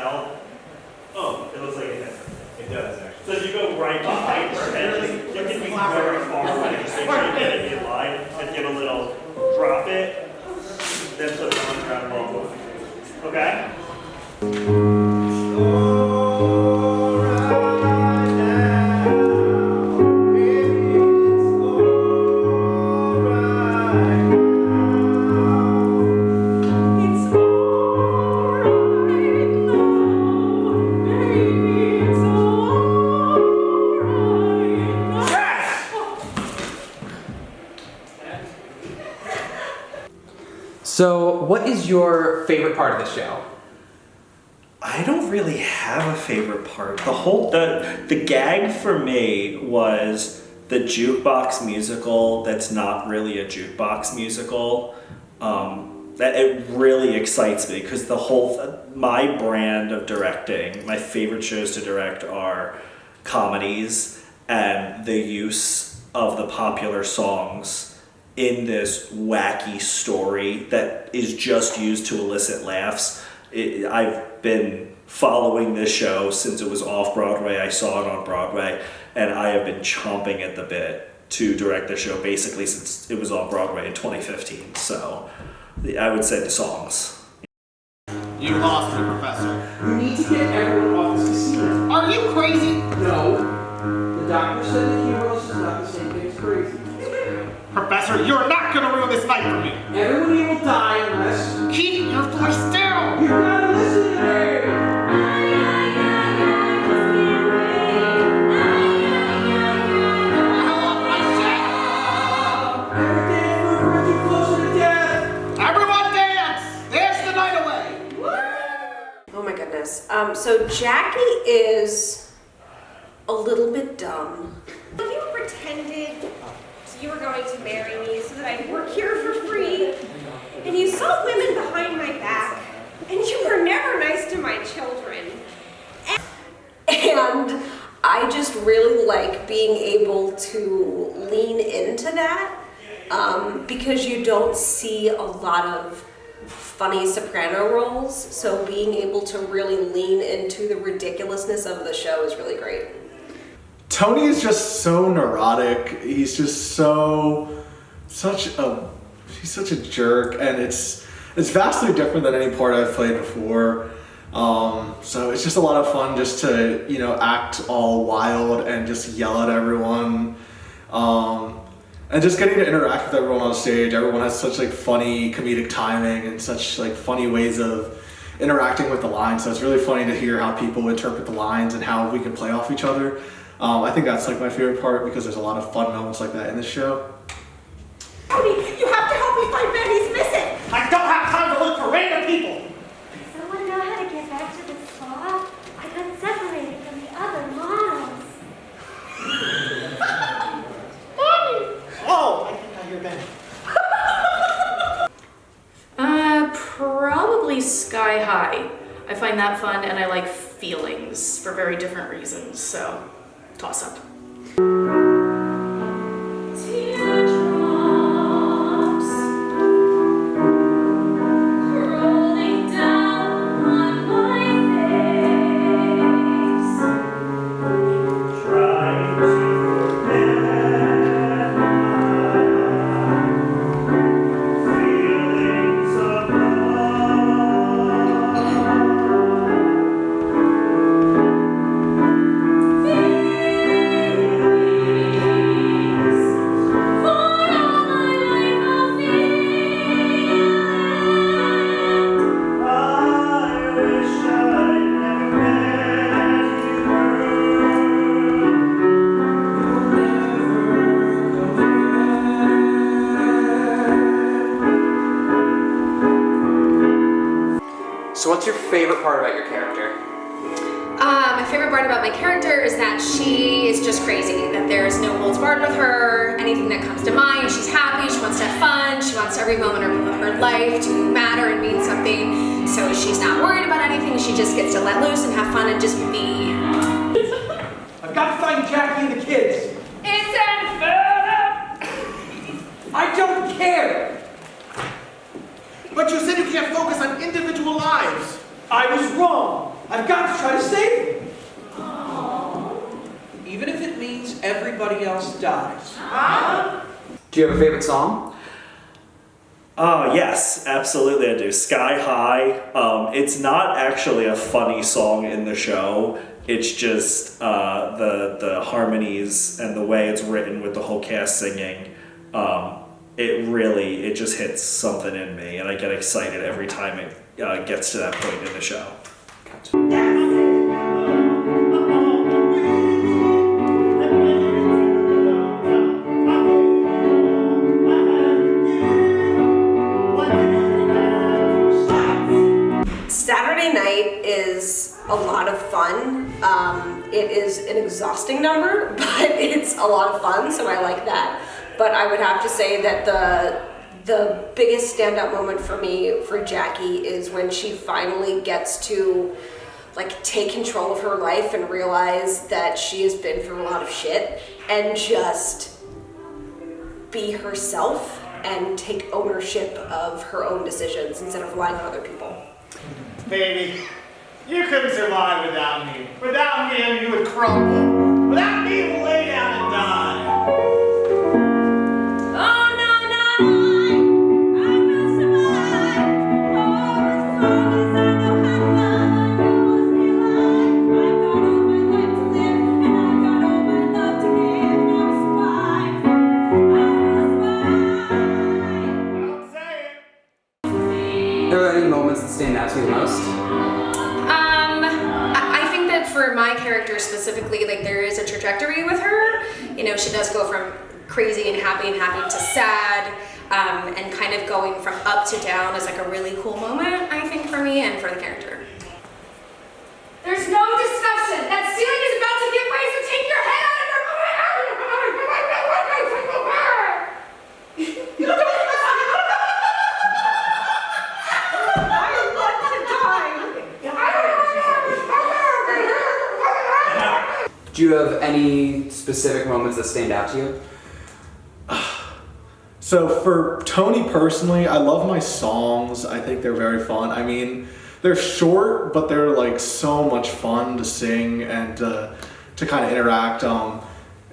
tell? Oh, It looks like it hit. it does actually. So if you go right behind her head, you can be very far away. Just make sure you get it in line and give a little drop it, then put it on the ground ball. Okay? So, what is your favorite part of the show? I don't really have a favorite part. The gag for me was the jukebox musical that's not really a jukebox musical. That it really excites me because my brand of directing, my favorite shows to direct are comedies, and the use of the popular songs in this wacky story that is just used to elicit laughs. I've been following this show since it was off Broadway. I saw it on Broadway, and I have been chomping at the bit to direct the show basically since it was on Broadway in 2015. So I would say the songs. You lost me, Professor. You need to get everyone off this casino. Are you crazy? No. The doctor said that heroes is not the same thing as crazy. Professor, you're not gonna ruin this night for me. Everybody will die unless... Keep your voice down! You gotta listen to me! Everyone dance! Dance the night away! Oh my goodness. So Jackie is a little bit dumb. If you pretended you were going to marry me so that I'd work here for free, and you saw women behind my back, and you were never nice to my children. And I just really like being able to lean into that because you don't see a lot of funny soprano roles. So being able to really lean into the ridiculousness of the show is really great. Tony is just so neurotic. He's just such a jerk, and it's vastly different than any part I've played before. So it's just a lot of fun just to, act all wild and just yell at everyone. And just getting to interact with everyone on stage. Everyone has such funny comedic timing and such funny ways of interacting with the lines. So it's really funny to hear how people interpret the lines and how we can play off each other. I think that's my favorite part because there's a lot of fun moments like that in this show. Tony, you have to help me find Ben. He's missing. I don't have time to look for random people! Does someone know how to get back to the spa? I got separated from the other models. Mommy! Oh, I think I hear Ben. Probably Sky High. I find that fun, and I like feelings for very different reasons, so toss up. So what's your favorite part about your character? My favorite part about my character is that she is just crazy, that there's no holds barred with her. Anything that comes to mind, she's happy, she wants to have fun, she wants every moment of her life to matter and mean something. So she's not worried about anything, she just gets to let loose and have fun and just be. I've got to find Jackie and the kids. It's Inferno! I don't care! But you said you can't focus on individual lives. I was wrong. I I've got to try to save him. Even if it means everybody else dies. Do you have a favorite song? Oh, yes, absolutely I do. Sky High. It's not actually a funny song in the show. It's just the harmonies and the way it's written with the whole cast singing. It just hits something in me, and I get excited every time it gets to that point in the show. Saturday night is a lot of fun. It is an exhausting number, but it's a lot of fun, so I like that. But I would have to say that the biggest standout moment for me for Jackie is when she finally gets to like take control of her life and realize that she has been through a lot of shit and just be herself and take ownership of her own decisions instead of relying on other people. Baby, you couldn't survive without me. Without me, you would crumble. Without me, you would lay down and die. Oh, no, no, I will survive. Oh, as long as I know how to love, I must be alive. I've got all my life to live, and I've got all my love to give, and I'll survive. Don't say it. Are there any moments that stand out to you the most? I think that for my character specifically, like there is a trajectory with her. You know, she does go from crazy and happy to sad, and kind of going from up to down is like a really cool moment, I think, for me and for the character. There's no discussion. That ceiling is about to give way, so take your head out of your Do you have any specific moments that stand out to you? So for Tony personally, I love my songs. I think they're very fun. I mean, they're short, but they're like so much fun to sing and to kind of interact.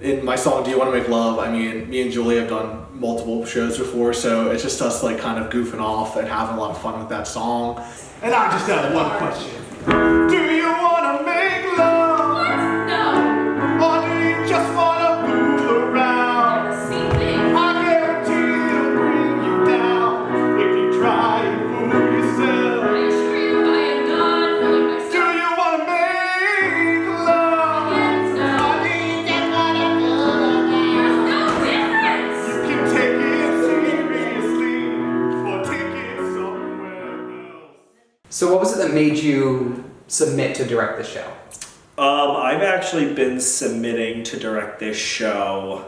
In my song, Do You Want to Make Love? I mean, me and Julie have done multiple shows before, so it's just us like kind of goofing off and having a lot of fun with that song. And I just have one question. Do you want to make love? Or do you just want to fool around? I guarantee it'll bring you down if you try and fool yourself. Do you want to make love? Or do you just want to fool around? You can take it seriously or take it somewhere else. So what was it that made you submit to direct the show? I've actually been submitting to direct this show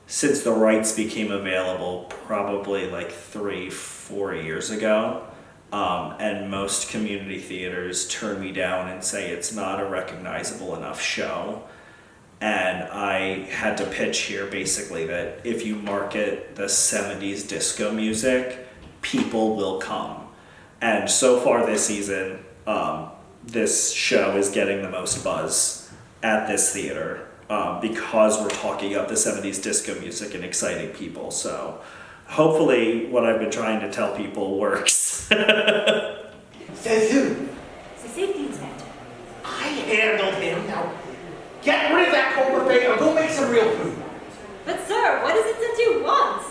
since the rights became available, probably like 3-4 years ago. And most community theaters turn me down and say it's not a recognizable enough show. And I had to pitch here basically that if you market the 70s disco music, people will come. And so far this season, this show is getting the most buzz at this theater because we're talking up the 70s disco music and exciting people. So hopefully what I've been trying to tell people works. Says who? It's the safety inspector. I handled him. Now, get rid of that cold buffet or go make some real food. But sir, what is it that you want?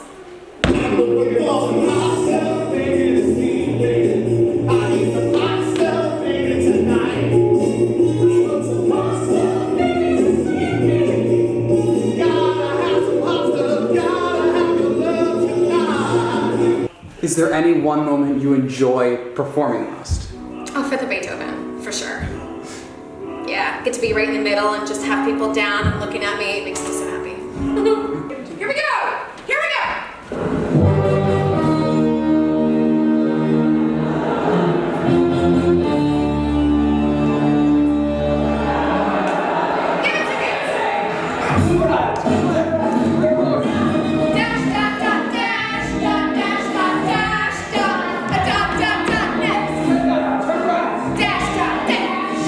Is there any one moment you enjoy performing the most? Oh, for the Beethoven, for sure. Yeah, get to be right in the middle and just have people down and looking at me. It makes me so happy. Here we go! Here we go! Give it to me! Dash, dot, dot, dash, dot, dash, dot, dash, dot, a dot, dot, dot, next. Dash, dot, dash.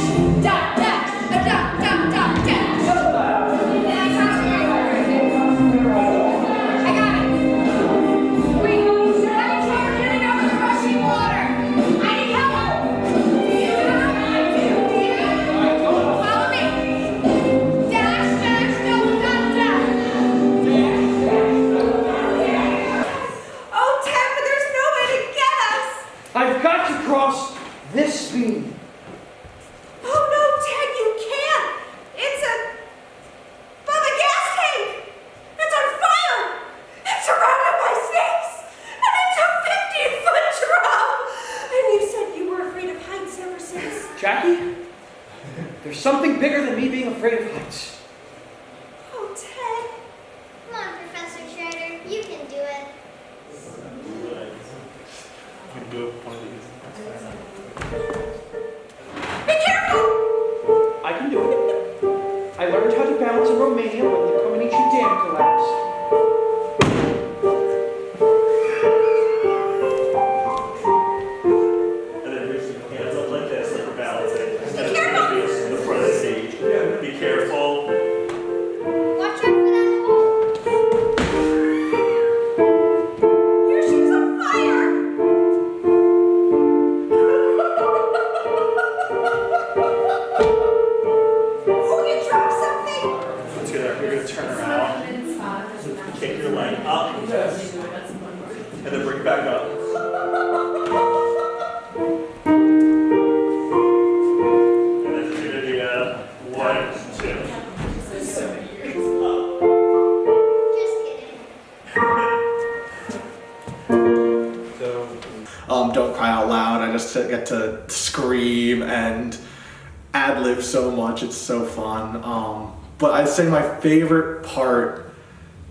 mean? Oh no, Ted, you can't! It's by the gas tank! It's on fire! It's surrounded by snakes! And it's a 50-foot drop! And you said you were afraid of heights ever since. Jackie? There's something bigger than me being afraid of heights. Oh, Ted. Come on, Professor Shredder. You can do it. You can do it one of these. Be careful! I can do it. I learned how to balance in Romania when the Comenici Dam collapsed. And then here's your hands up like this, like you're balancing. And then you're gonna be in the front of the stage. Be careful. Watch out for that hole. Your shoe's on fire! Oh, you dropped something! Let's get up. You're gonna turn around. Kick your leg up. And then bring it back up. And then you're gonna do 1, 2. Just kidding. Don't Cry Out Loud. I just get to scream and ad-lib so much. It's so fun. But I'd say my favorite part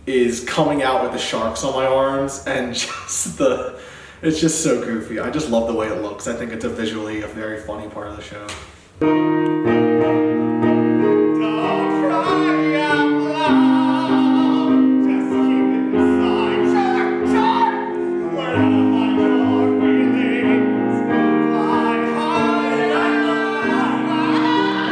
is coming out with the sharks on my arms and it's just so goofy. I just love the way it looks. I think it's visually a very funny part of the show. Don't cry out loud. Just keep it inside. Shark! Where to hide your feelings? Fly high and where you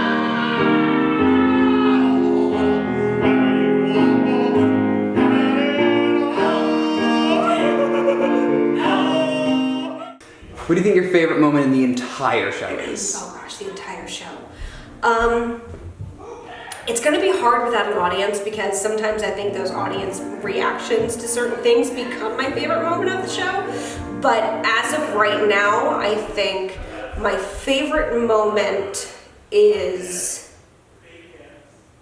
What do you think your favorite moment in the entire show is? Oh gosh, the entire show. It's gonna be hard without an audience because sometimes I think those audience reactions to certain things become my favorite moment of the show. But as of right now, I think my favorite moment is,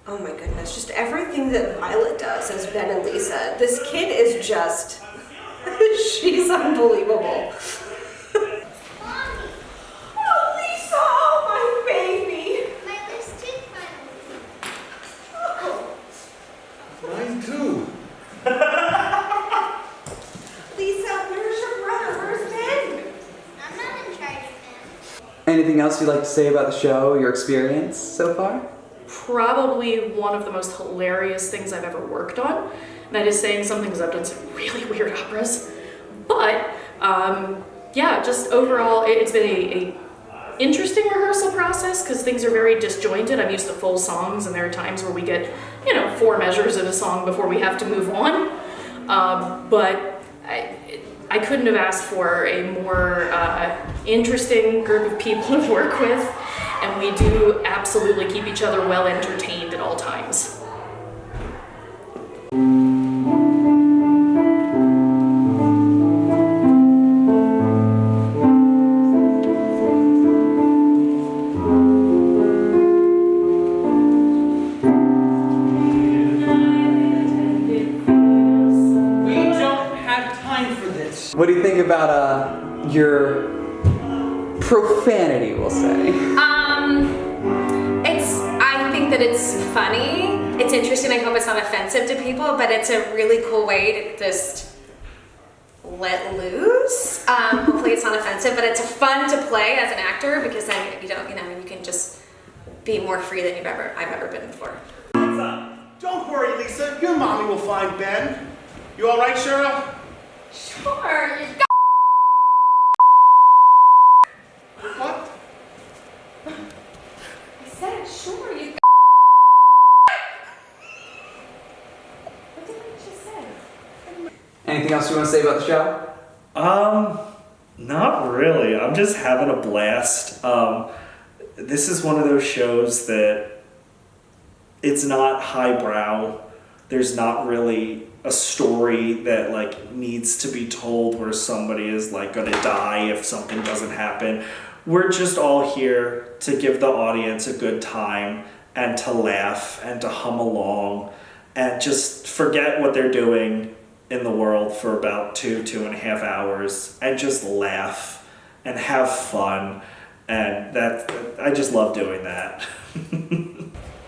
oh my goodness, just everything that Violet does as Ben and Lisa. This kid is just, she's unbelievable. Mommy, Oh, Lisa, oh my baby. my lips did finally. Mine too. Lisa, where's your brother? Where's Ben? I'm not in charge of him. Anything else you'd like to say about the show, your experience so far? Probably one of the most hilarious things I've ever worked on. And that is saying something because I've done some really weird operas. But yeah, just overall, it's been a interesting rehearsal process because things are very disjointed. I'm used to full songs, and there are times where we get, 4 measures of a song before we have to move on. But I couldn't have asked for a more interesting group of people to work with, and we do absolutely keep each other well entertained at all times. We don't have time for this. What do you think about your profanity, we'll say? I think that it's funny. It's interesting. I hope it's not offensive to people, but it's a really cool way to just let loose. Hopefully it's not offensive, but it's fun to play as an actor because then you can just be more free than I've ever been before. Don't worry, Lisa. Your mommy will find Ben. You all right, Cheryl? Sure. What? I said sure. You. What did I just say? Anything else you want to say about the show? Not really. I'm just having a blast. This is one of those shows that it's not highbrow. There's not really a story that needs to be told where somebody is gonna die if something doesn't happen. we're just all here to give the audience a good time and to laugh and to hum along and just forget what they're doing in the world for about 2.5 hours and just laugh and have fun. And I just love doing that.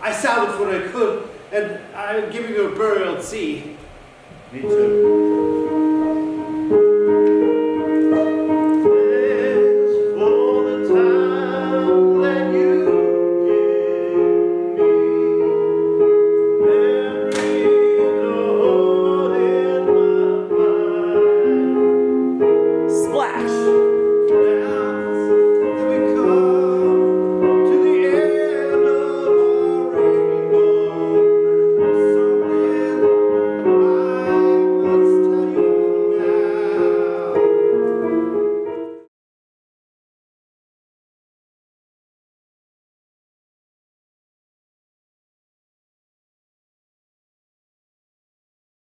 I salvaged what I could, and I'm giving you a burial at sea. Me too.